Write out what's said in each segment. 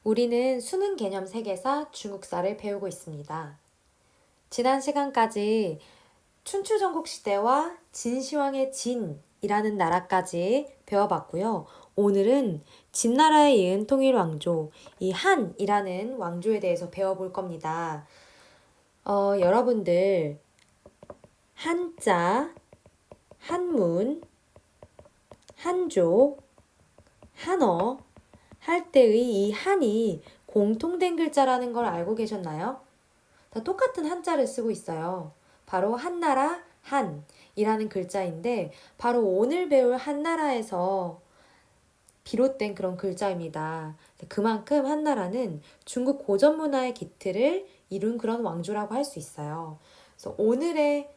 우리는 수능 개념 세계사 중국사를 배우고 있습니다. 지난 시간까지 춘추전국 시대와 진시황의 진이라는 나라까지 배워봤고요. 오늘은 진나라에 이은 통일왕조, 이 한이라는 왕조에 대해서 배워볼 겁니다. 여러분들 한자, 한문, 한족, 한어 할 때의 이 한이 공통된 글자라는 걸 알고 계셨나요? 다 똑같은 한자를 쓰고 있어요. 바로 한나라 한이라는 글자인데 바로 오늘 배울 한나라에서 비롯된 그런 글자입니다. 그만큼 한나라는 중국 고전 문화의 기틀을 이룬 그런 왕조라고 할 수 있어요. 그래서 오늘의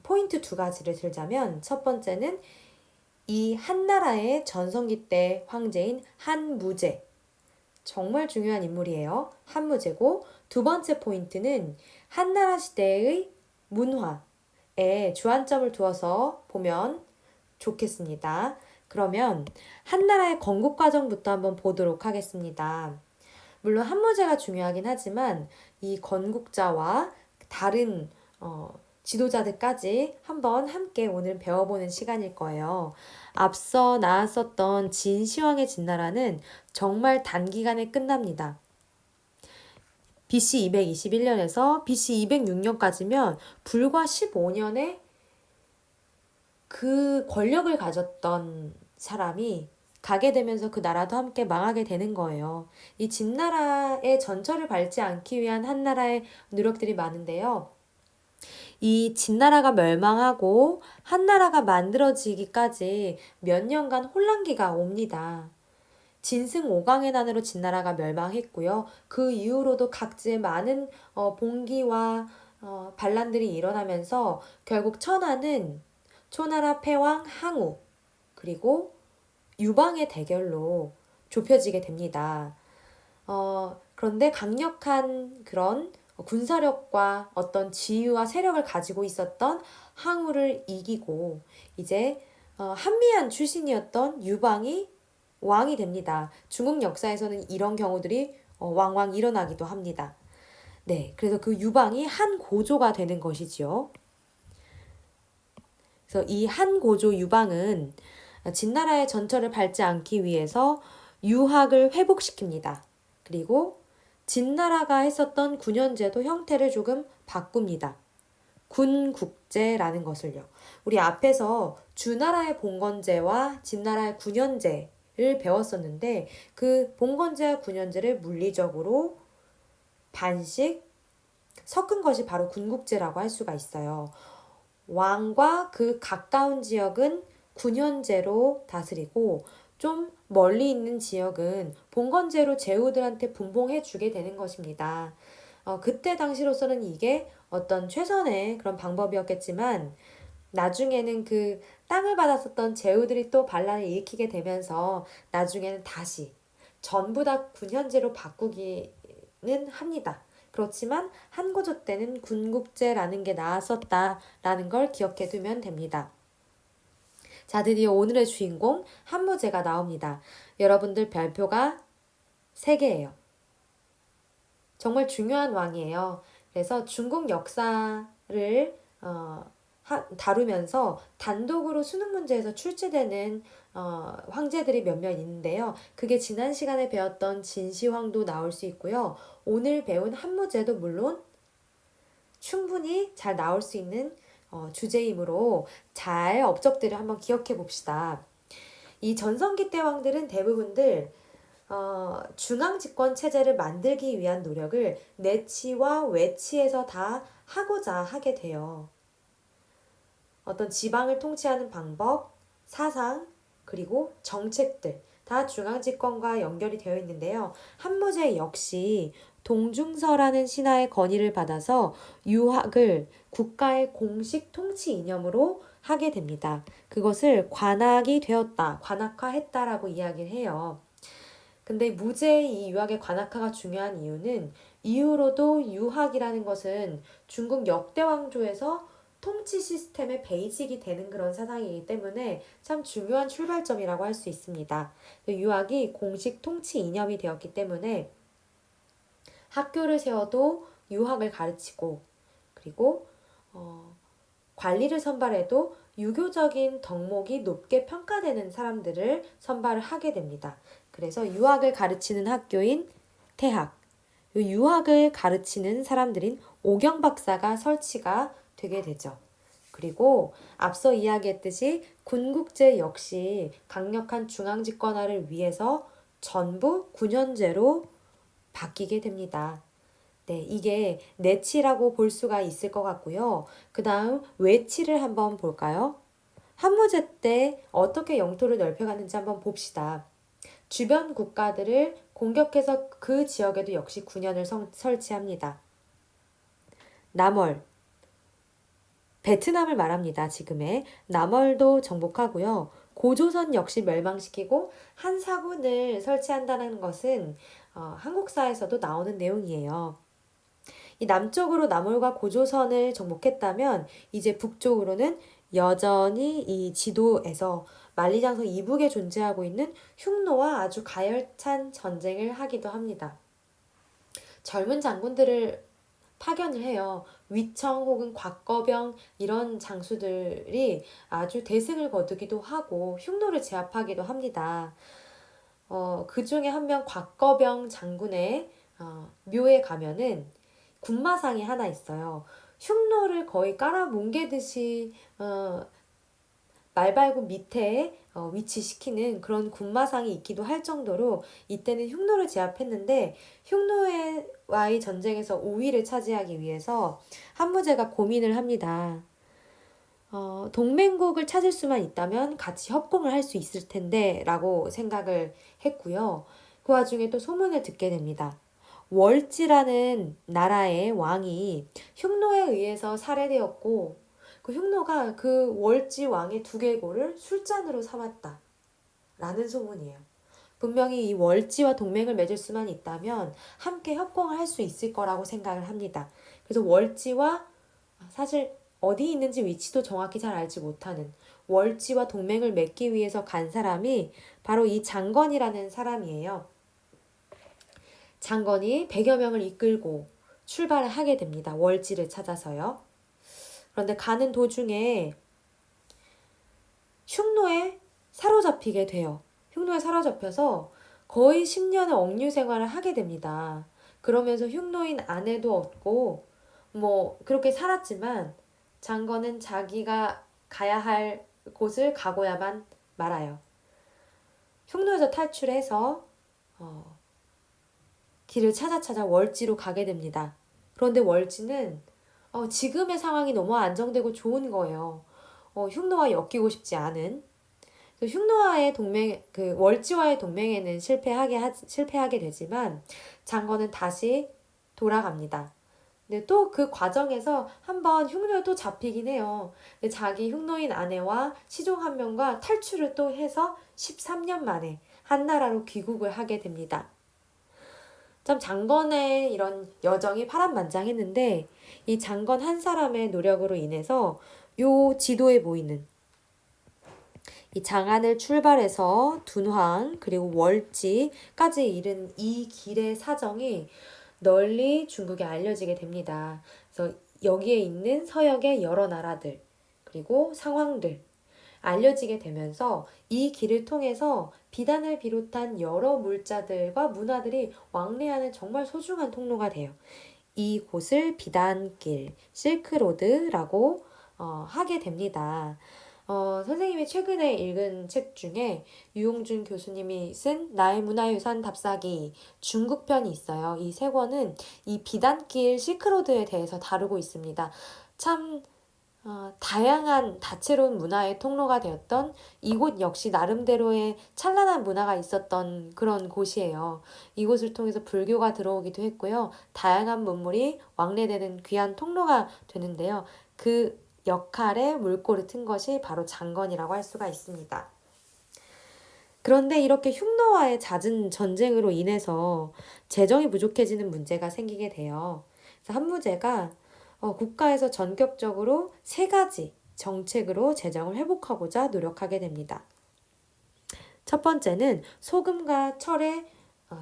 포인트 두 가지를 들자면 첫 번째는 이 한나라의 전성기 때 황제인 한무제, 정말 중요한 인물이에요. 한무제고, 두 번째 포인트는 한나라 시대의 문화에 주안점을 두어서 보면 좋겠습니다. 그러면 한나라의 건국 과정부터 한번 보도록 하겠습니다. 물론 한무제가 중요하긴 하지만 이 건국자와 다른 지도자들까지 한번 함께 오늘 배워보는 시간일 거예요. 앞서 나왔었던 진시황의 진나라는 정말 단기간에 끝납니다. BC 221년에서 BC 206년까지면 불과 15년에 그 권력을 가졌던 사람이 가게 되면서 그 나라도 함께 망하게 되는 거예요. 이 진나라의 전철을 밟지 않기 위한 한나라의 노력들이 많은데요. 이 진나라가 멸망하고 한나라가 만들어지기까지 몇 년간 혼란기가 옵니다. 진승 오강의 난으로 진나라가 멸망했고요. 그 이후로도 각지에 많은 봉기와 반란들이 일어나면서 결국 천하는 초나라 패왕 항우 그리고 유방의 대결로 좁혀지게 됩니다. 그런데 강력한 그런 군사력과 어떤 지위와 세력을 가지고 있었던 항우를 이기고 이제 한미한 출신이었던 유방이 왕이 됩니다. 중국 역사에서는 이런 경우들이 왕왕 일어나기도 합니다. 네, 그래서 그 유방이 한 고조가 되는 것이지요. 그래서 이 한 고조 유방은 진나라의 전철을 밟지 않기 위해서 유학을 회복시킵니다. 그리고 진나라가 했었던 군현제도 형태를 조금 바꿉니다. 군국제라는 것을요. 우리 앞에서 주나라의 봉건제와 진나라의 군현제를 배웠었는데 그 봉건제와 군현제를 물리적으로 반씩 섞은 것이 바로 군국제라고 할 수가 있어요. 왕과 그 가까운 지역은 군현제로 다스리고 좀 멀리 있는 지역은 봉건제로 제후들한테 분봉해 주게 되는 것입니다. 그때 당시로서는 이게 어떤 최선의 그런 방법이었겠지만 나중에는 그 땅을 받았었던 제후들이 또 반란을 일으키게 되면서 나중에는 다시 전부 다 군현제로 바꾸기는 합니다. 그렇지만 한고조 때는 군국제라는 게 나왔었다라는 걸 기억해 두면 됩니다. 자, 드디어 오늘의 주인공 한무제가 나옵니다. 여러분들 별표가 3개예요. 정말 중요한 왕이에요. 그래서 중국 역사를 다루면서 단독으로 수능 문제에서 출제되는 황제들이 몇몇 있는데요. 그게 지난 시간에 배웠던 진시황도 나올 수 있고요. 오늘 배운 한무제도 물론 충분히 잘 나올 수 있는 주제이므로 잘 업적들을 한번 기억해 봅시다. 이 전성기 때 왕들은 대부분들 중앙 집권 체제를 만들기 위한 노력을 내치와 외치에서 다 하고자 하게 돼요. 어떤 지방을 통치하는 방법, 사상, 그리고 정책들 다 중앙 집권과 연결이 되어 있는데요. 한무제 역시 동중서라는 신하의 건의를 받아서 유학을 국가의 공식 통치 이념으로 하게 됩니다. 그것을 관학이 되었다, 관학화했다라고 이야기를 해요. 근데 무제의 이 유학의 관학화가 중요한 이유는 이후로도 유학이라는 것은 중국 역대 왕조에서 통치 시스템의 베이직이 되는 그런 사상이기 때문에 참 중요한 출발점이라고 할 수 있습니다. 유학이 공식 통치 이념이 되었기 때문에 학교를 세워도 유학을 가르치고, 그리고 관리를 선발해도 유교적인 덕목이 높게 평가되는 사람들을 선발을 하게 됩니다. 그래서 유학을 가르치는 학교인 태학, 유학을 가르치는 사람들인 오경 박사가 설치가 되게 되죠. 그리고 앞서 이야기했듯이 군국제 역시 강력한 중앙 집권화를 위해서 전부 9년제로 바뀌게 됩니다. 네, 이게 내치라고 볼 수가 있을 것 같고요. 그 다음 외치를 한번 볼까요? 한무제 때 어떻게 영토를 넓혀갔는지 한번 봅시다. 주변 국가들을 공격해서 그 지역에도 역시 9년을 설치합니다. 남월, 베트남을 말합니다. 지금의 남월도 정복하고요. 고조선 역시 멸망시키고 한사군을 설치한다는 것은 한국사에서도 나오는 내용이에요. 이 남쪽으로 남월과 고조선을 정복했다면 이제 북쪽으로는 여전히 이 지도에서 만리장성 이북에 존재하고 있는 흉노와 아주 가열찬 전쟁을 하기도 합니다. 젊은 장군들을 파견을 해요. 위청 혹은 곽거병 이런 장수들이 아주 대승을 거두기도 하고 흉노를 제압하기도 합니다. 그 중에 한 명 곽거병 장군의 묘에 가면은 군마상이 하나 있어요. 흉노를 거의 깔아뭉개듯이 말발굽 밑에 위치시키는 그런 군마상이 있기도 할 정도로 이때는 흉노를 제압했는데 흉노와의 전쟁에서 우위를 차지하기 위해서 한무제가 고민을 합니다. 동맹국을 찾을 수만 있다면 같이 협공을 할 수 있을 텐데 라고 생각을 했고요. 그 와중에 또 소문을 듣게 됩니다. 월지라는 나라의 왕이 흉노에 의해서 살해되었고 그 흉노가 그 월지 왕의 두개골을 술잔으로 삼았다 라는 소문이에요. 분명히 이 월지와 동맹을 맺을 수만 있다면 함께 협공을 할 수 있을 거라고 생각을 합니다. 그래서 월지와 사실 어디 있는지 위치도 정확히 잘 알지 못하는 월지와 동맹을 맺기 위해서 간 사람이 바로 이 장건이라는 사람이에요. 장건이 100여 명을 이끌고 출발을 하게 됩니다. 월지를 찾아서요. 그런데 가는 도중에 흉노에 사로잡히게 돼요. 흉노에 사로잡혀서 거의 10년의 억류 생활을 하게 됩니다. 그러면서 흉노인 아내도 얻고 그렇게 살았지만 장건은 자기가 가야 할 곳을 가고야만 말아요. 흉노에서 탈출해서 길을 찾아 월지로 가게 됩니다. 그런데 월지는 지금의 상황이 너무 안정되고 좋은 거예요. 흉노와 엮이고 싶지 않은. 흉노와의 동맹, 그 월지와의 동맹에는 실패하게 되지만 장건은 다시 돌아갑니다. 근데 또 그 과정에서 한번 흉노에 또 잡히긴 해요. 근데 자기 흉노인 아내와 시종 한 명과 탈출을 또 해서 13년 만에 한나라로 귀국을 하게 됩니다. 참 장건의 이런 여정이 파란만장했는데 이 장건 한 사람의 노력으로 인해서 요 지도에 보이는 이 장안을 출발해서 둔황 그리고 월지까지 이른 이 길의 사정이 널리 중국에 알려지게 됩니다. 그래서 여기에 있는 서역의 여러 나라들 그리고 상황들 알려지게 되면서 이 길을 통해서 비단을 비롯한 여러 물자들과 문화들이 왕래하는 정말 소중한 통로가 돼요. 이곳을 비단길, 실크로드라고 하게 됩니다. 선생님이 최근에 읽은 책 중에 유용준 교수님이 쓴 나의 문화유산 답사기 중국편이 있어요. 이 세 권은 이 비단길 실크로드에 대해서 다루고 있습니다. 참 다양한 다채로운 문화의 통로가 되었던 이곳 역시 나름대로의 찬란한 문화가 있었던 그런 곳이에요. 이곳을 통해서 불교가 들어오기도 했고요. 다양한 문물이 왕래되는 귀한 통로가 되는데요. 그 역할에 물꼬를 튼 것이 바로 장건이라고 할 수가 있습니다. 그런데 이렇게 흉노와의 잦은 전쟁으로 인해서 재정이 부족해지는 문제가 생기게 돼요. 그래서 한무제가 국가에서 전격적으로 세 가지 정책으로 재정을 회복하고자 노력하게 됩니다. 첫 번째는 소금과 철의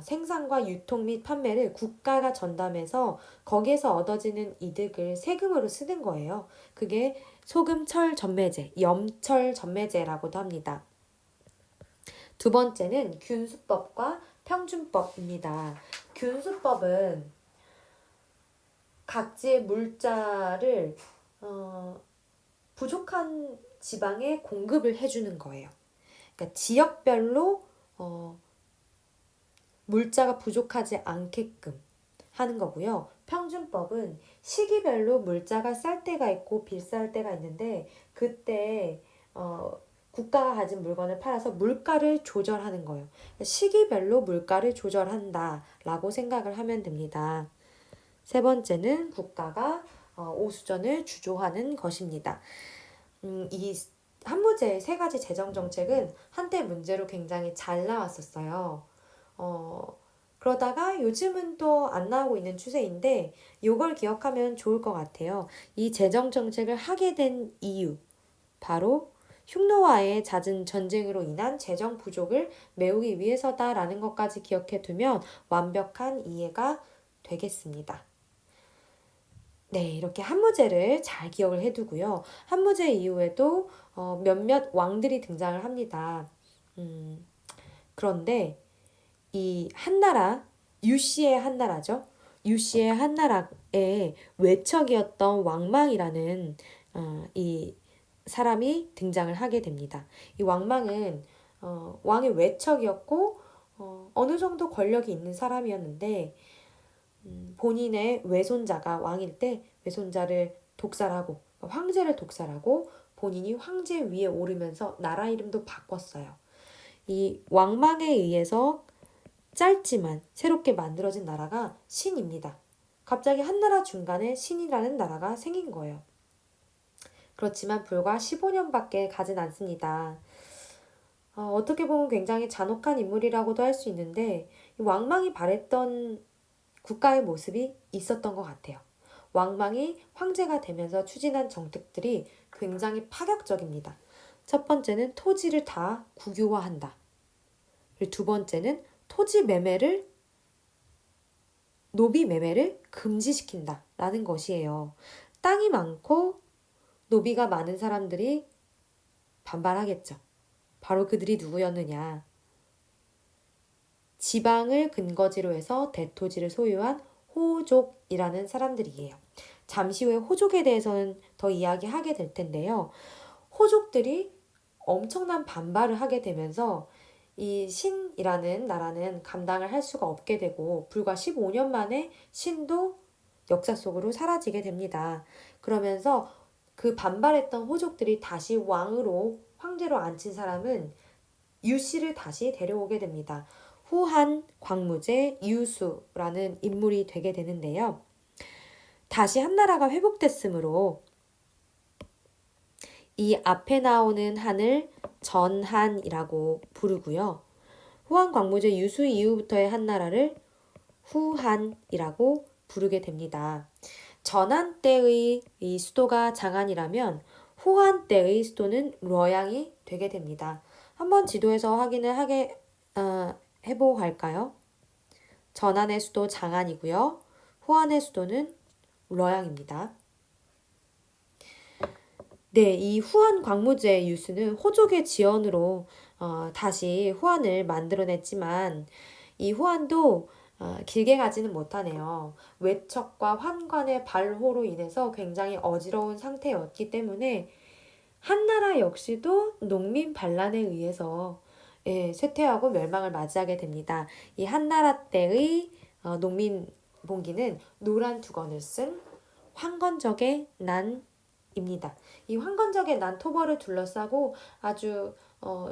생산과 유통 및 판매를 국가가 전담해서 거기에서 얻어지는 이득을 세금으로 쓰는 거예요. 그게 소금, 철 전매제, 염철 전매제라고도 합니다. 두 번째는 균수법과 평준법입니다. 균수법은 각지의 물자를 부족한 지방에 공급을 해주는 거예요. 그러니까 지역별로 물자가 부족하지 않게끔 하는 거고요. 평준법은 시기별로 물자가 쌀 때가 있고 비쌀 때가 있는데 그때 국가가 가진 물건을 팔아서 물가를 조절하는 거예요. 시기별로 물가를 조절한다라고 생각을 하면 됩니다. 세 번째는 국가가 오수전을 주조하는 것입니다. 이 한무제의 세 가지 재정 정책은 한때 문제로 굉장히 잘 나왔었어요. 그러다가 요즘은 또 안 나오고 있는 추세인데 이걸 기억하면 좋을 것 같아요. 이 재정 정책을 하게 된 이유, 바로 흉노와의 잦은 전쟁으로 인한 재정 부족을 메우기 위해서다라는 것까지 기억해 두면 완벽한 이해가 되겠습니다. 네, 이렇게 한무제를 잘 기억을 해두고요. 한무제 이후에도 몇몇 왕들이 등장을 합니다. 그런데 이 한나라, 유씨의 한나라죠. 유씨의 한나라의 외척이었던 왕망이라는 이 사람이 등장을 하게 됩니다. 이 왕망은 왕의 외척이었고 어느 정도 권력이 있는 사람이었는데 본인의 외손자가 왕일 때 외손자를 독살하고 황제를 독살하고 본인이 황제 위에 오르면서 나라 이름도 바꿨어요. 이 왕망에 의해서 짧지만 새롭게 만들어진 나라가 신입니다. 갑자기 한나라 중간에 신이라는 나라가 생긴 거예요. 그렇지만 불과 15년밖에 가진 않습니다. 어떻게 보면 굉장히 잔혹한 인물이라고도 할 수 있는데 이 왕망이 바랬던 국가의 모습이 있었던 것 같아요. 왕망이 황제가 되면서 추진한 정책들이 굉장히 파격적입니다. 첫 번째는 토지를 다 국유화한다. 그리고 두 번째는 토지 매매를 노비 매매를 금지시킨다 라는 것이에요. 땅이 많고 노비가 많은 사람들이 반발하겠죠. 바로 그들이 누구였느냐. 지방을 근거지로 해서 대토지를 소유한 호족이라는 사람들이에요. 잠시 후에 호족에 대해서는 더 이야기하게 될 텐데요. 호족들이 엄청난 반발을 하게 되면서 이 신이라는 나라는 감당을 할 수가 없게 되고 불과 15년 만에 신도 역사 속으로 사라지게 됩니다. 그러면서 그 반발했던 호족들이 다시 왕으로 황제로 앉힌 사람은 유씨를 다시 데려오게 됩니다. 후한 광무제 유수라는 인물이 되게 되는데요. 다시 한나라가 회복됐으므로 이 앞에 나오는 한을 전한이라고 부르고요. 후한 광무제 유수 이후부터의 한나라를 후한이라고 부르게 됩니다. 전한 때의 이 수도가 장안이라면 후한 때의 수도는 러양이 되게 됩니다. 한번 지도에서 확인을 해보고 갈까요? 전한의 수도 장안이고요. 후한의 수도는 러양입니다. 네, 이 후한 광무제 유수는 호족의 지원으로 다시 후한을 만들어냈지만 이 후한도 길게 가지는 못하네요. 외척과 환관의 발호로 인해서 굉장히 어지러운 상태였기 때문에 한나라 역시도 농민 반란에 의해서 쇠퇴하고 멸망을 맞이하게 됩니다. 이 한나라 때의 농민 봉기는 노란 두건을 쓴 황건적의 난입니다. 이 황건적의 난 토벌을 둘러싸고 아주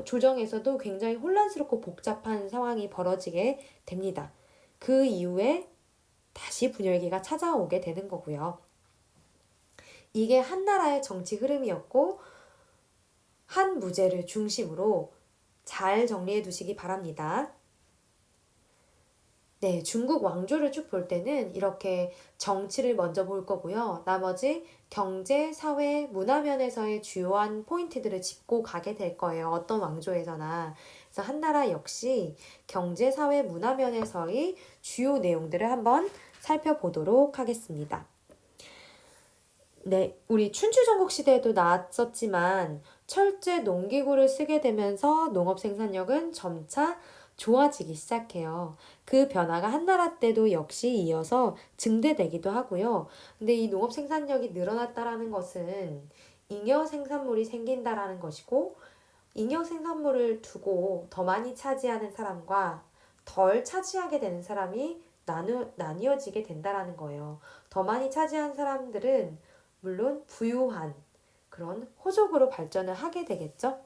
조정에서도 굉장히 혼란스럽고 복잡한 상황이 벌어지게 됩니다. 그 이후에 다시 분열기가 찾아오게 되는 거고요. 이게 한나라의 정치 흐름이었고 한무제를 중심으로 잘 정리해 두시기 바랍니다. 네, 중국 왕조를 쭉 볼 때는 이렇게 정치를 먼저 볼 거고요. 나머지 경제, 사회, 문화 면에서의 주요한 포인트들을 짚고 가게 될 거예요. 어떤 왕조에서나. 그래서 한나라 역시 경제, 사회, 문화 면에서의 주요 내용들을 한번 살펴보도록 하겠습니다. 네, 우리 춘추전국 시대에도 나왔었지만 철제 농기구를 쓰게 되면서 농업 생산력은 점차 좋아지기 시작해요. 그 변화가 한나라 때도 역시 이어서 증대되기도 하고요. 근데 이 농업 생산력이 늘어났다라는 것은 잉여 생산물이 생긴다라는 것이고, 잉여 생산물을 두고 더 많이 차지하는 사람과 덜 차지하게 되는 사람이 나뉘어지게 된다라는 거예요. 더 많이 차지한 사람들은 물론 부유한 그런 호족으로 발전을 하게 되겠죠.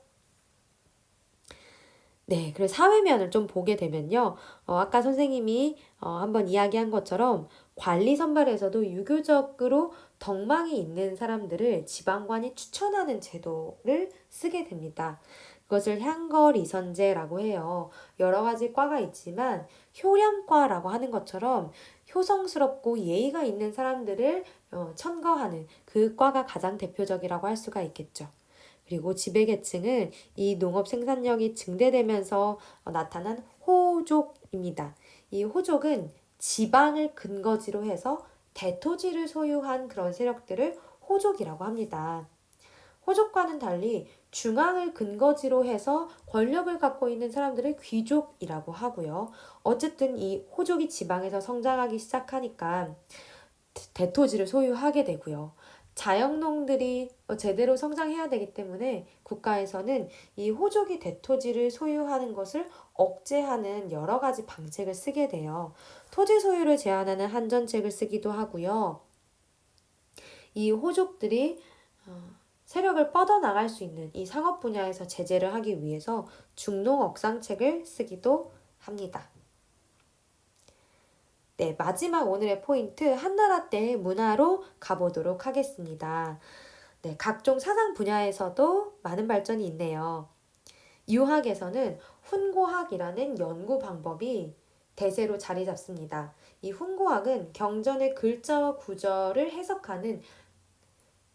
네, 그래서 사회면을 좀 보게 되면요. 아까 선생님이 한번 이야기한 것처럼 관리 선발에서도 유교적으로 덕망이 있는 사람들을 지방관이 추천하는 제도를 쓰게 됩니다. 그것을 향거리선제라고 해요. 여러 가지 과가 있지만 효령과라고 하는 것처럼 효성스럽고 예의가 있는 사람들을 천거하는 그 과가 가장 대표적이라고 할 수가 있겠죠. 그리고 지배계층은 이 농업 생산력이 증대되면서 나타난 호족입니다. 이 호족은 지방을 근거지로 해서 대토지를 소유한 그런 세력들을 호족이라고 합니다. 호족과는 달리 중앙을 근거지로 해서 권력을 갖고 있는 사람들을 귀족이라고 하고요. 어쨌든 이 호족이 지방에서 성장하기 시작하니까 대토지를 소유하게 되고요. 자영농들이 제대로 성장해야 되기 때문에 국가에서는 이 호족이 대토지를 소유하는 것을 억제하는 여러 가지 방책을 쓰게 돼요. 토지 소유를 제한하는 한전책을 쓰기도 하고요. 이 호족들이 세력을 뻗어나갈 수 있는 이 상업 분야에서 제재를 하기 위해서 중농억상책을 쓰기도 합니다. 네, 마지막 오늘의 포인트 한나라 때의 문화로 가보도록 하겠습니다. 네, 각종 사상 분야에서도 많은 발전이 있네요. 유학에서는 훈고학이라는 연구 방법이 대세로 자리 잡습니다. 이 훈고학은 경전의 글자와 구절을 해석하는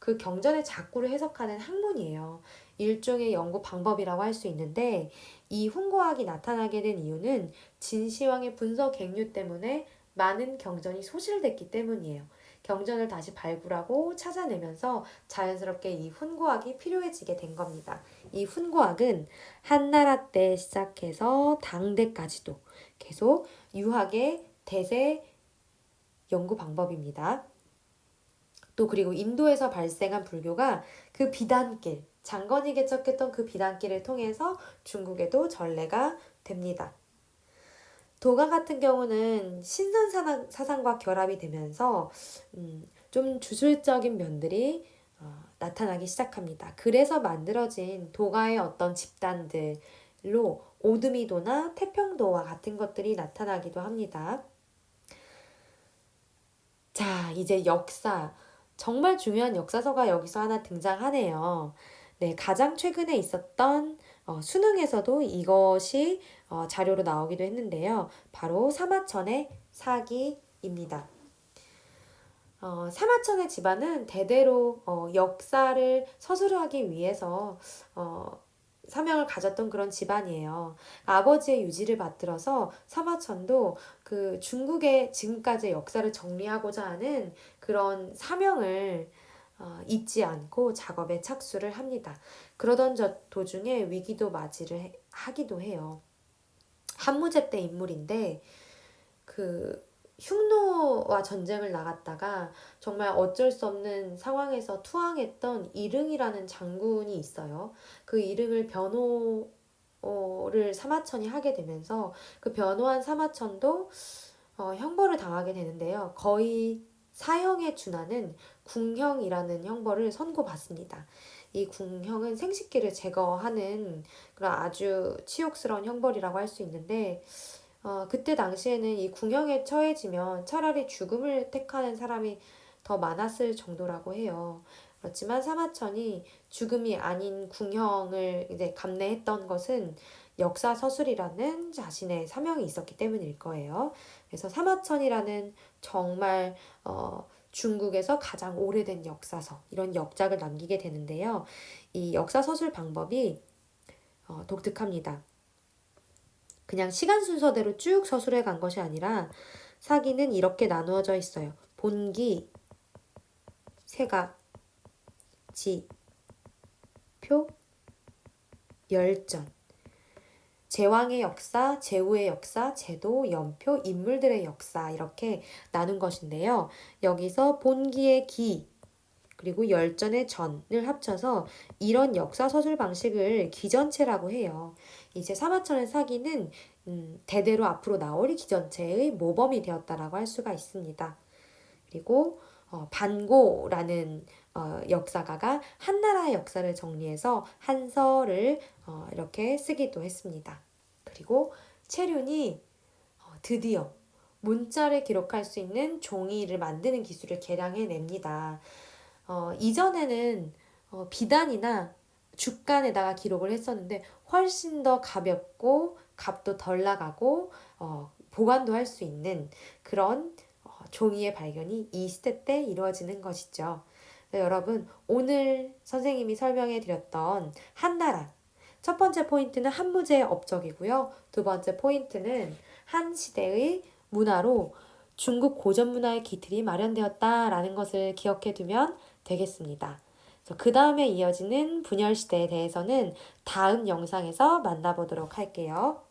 그 경전의 작구를 해석하는 학문이에요. 일종의 연구 방법이라고 할 수 있는데 이 훈고학이 나타나게 된 이유는 진시황의 분서 갱류 때문에 많은 경전이 소실됐기 때문이에요. 경전을 다시 발굴하고 찾아내면서 자연스럽게 이 훈고학이 필요해지게 된 겁니다. 이 훈고학은 한나라 때 시작해서 당대까지도 계속 유학의 대세 연구 방법입니다. 또 그리고 인도에서 발생한 불교가 그 비단길, 장건이 개척했던 그 비단길을 통해서 중국에도 전래가 됩니다. 도가 같은 경우는 신선 사상과 결합이 되면서 좀 주술적인 면들이 나타나기 시작합니다. 그래서 만들어진 도가의 어떤 집단들로 오드미도나 태평도와 같은 것들이 나타나기도 합니다. 자, 이제 역사. 정말 중요한 역사서가 여기서 하나 등장하네요. 네, 가장 최근에 있었던 수능에서도 이것이 자료로 나오기도 했는데요. 바로 사마천의 사기입니다. 사마천의 집안은 대대로 역사를 서술하기 위해서 사명을 가졌던 그런 집안이에요. 아버지의 유지를 받들어서 사마천도 그 중국의 지금까지의 역사를 정리하고자 하는 그런 사명을 잊지 않고 작업에 착수를 합니다. 그러던 도중에 위기도 맞이를 하기도 해요. 한무제 때 인물인데 그 흉노와 전쟁을 나갔다가 정말 어쩔 수 없는 상황에서 투항했던 이릉이라는 장군이 있어요. 그 이릉을 변호를 사마천이 하게 되면서 그 변호한 사마천도 형벌을 당하게 되는데요. 거의 사형에 준하는 궁형이라는 형벌을 선고받습니다. 이 궁형은 생식기를 제거하는 그런 아주 치욕스러운 형벌이라고 할 수 있는데 그때 당시에는 이 궁형에 처해지면 차라리 죽음을 택하는 사람이 더 많았을 정도라고 해요. 그렇지만 사마천이 죽음이 아닌 궁형을 이제 감내했던 것은 역사서술이라는 자신의 사명이 있었기 때문일 거예요. 그래서 사마천이라는 정말 중국에서 가장 오래된 역사서, 이런 역작을 남기게 되는데요. 이 역사서술 방법이 독특합니다. 그냥 시간 순서대로 쭉 서술해 간 것이 아니라 사기는 이렇게 나누어져 있어요. 본기, 세가, 지, 표, 열전. 제왕의 역사, 제후의 역사, 제도, 연표, 인물들의 역사 이렇게 나눈 것인데요. 여기서 본기의 기, 그리고 열전의 전을 합쳐서 이런 역사서술 방식을 기전체라고 해요. 이제 사마천의 사기는 대대로 앞으로 나올 기전체의 모범이 되었다라고 할 수가 있습니다. 그리고 반고라는 역사가가 한나라의 역사를 정리해서 한서를 이렇게 쓰기도 했습니다. 그리고 체륜이 드디어 문자를 기록할 수 있는 종이를 만드는 기술을 개량해냅니다. 이전에는 비단이나 죽간에다가 기록을 했었는데 훨씬 더 가볍고 값도 덜 나가고 보관도 할 수 있는 그런 종이의 발견이 이 시대 때 이루어지는 것이죠. 네, 여러분 오늘 선생님이 설명해 드렸던 한나라 첫 번째 포인트는 한무제의 업적이고요. 두 번째 포인트는 한 시대의 문화로 중국 고전 문화의 기틀이 마련되었다라는 것을 기억해 두면 되겠습니다. 그 다음에 이어지는 분열시대에 대해서는 다음 영상에서 만나보도록 할게요.